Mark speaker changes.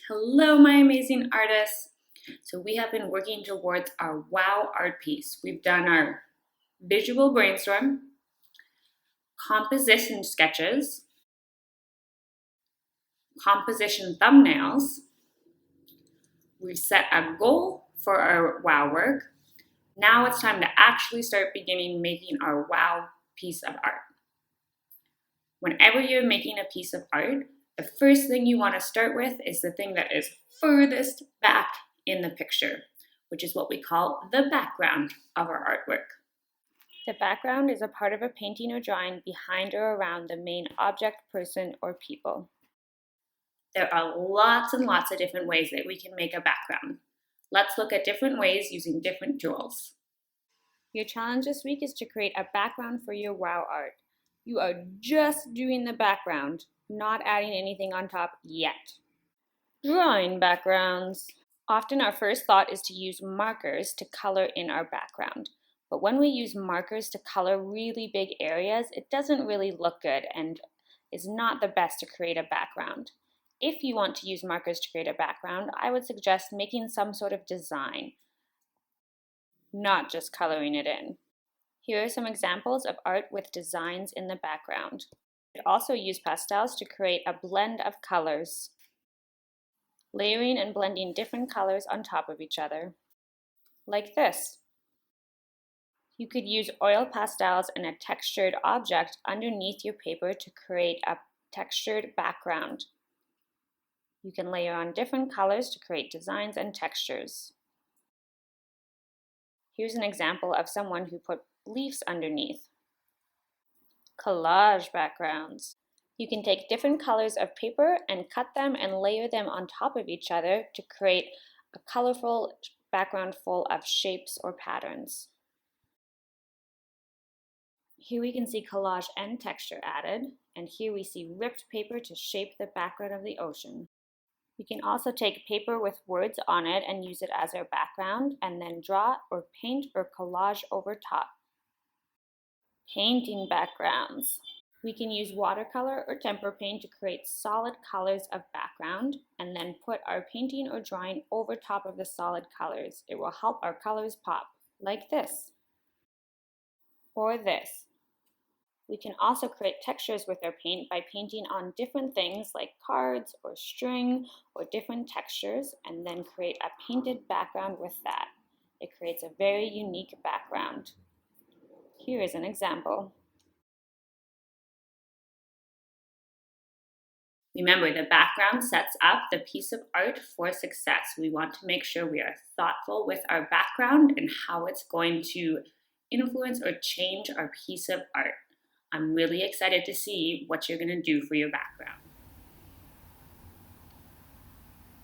Speaker 1: Hello, my amazing artists. So we have been working towards our WOW art piece. We've done our visual brainstorm, composition sketches, composition thumbnails. We've set a goal for our WOW work. Now it's time to actually start beginning making our WOW piece of art. Whenever you're making a piece of art, the first thing you want to start with is the thing that is furthest back in the picture, which is what we call the background of our artwork. The background is a part of a painting or drawing behind or around the main object, person, or people. There are lots and lots of different ways that we can make a background. Let's look at different ways using different tools. Your challenge this week is to create a background for your WOW art. You are just doing the background, not adding anything on top yet. Drawing backgrounds. Often our first thought is to use markers to color in our background. But when we use markers to color really big areas, it doesn't really look good and is not the best to create a background. If you want to use markers to create a background, I would suggest making some sort of design, not just coloring it in. Here are some examples of art with designs in the background. You could also use pastels to create a blend of colors, layering and blending different colors on top of each other, like this. You could use oil pastels and a textured object underneath your paper to create a textured background. You can layer on different colors to create designs and textures. Here's an example of someone who put leaves underneath. Collage backgrounds. You can take different colors of paper and cut them and layer them on top of each other to create a colorful background full of shapes or patterns. Here we can see collage and texture added, and here we see ripped paper to shape the background of the ocean. We can also take paper with words on it and use it as our background, and then draw or paint or collage over top. Painting backgrounds. We can use watercolor or tempera paint to create solid colors of background, and then put our painting or drawing over top of the solid colors. It will help our colors pop, like this, or this. We can also create textures with our paint by painting on different things like cards or string or different textures, and then create a painted background with that. It creates a very unique background. Here is an example. Remember, the background sets up the piece of art for success. We want to make sure we are thoughtful with our background and how it's going to influence or change our piece of art. I'm really excited to see what you're going to do for your background.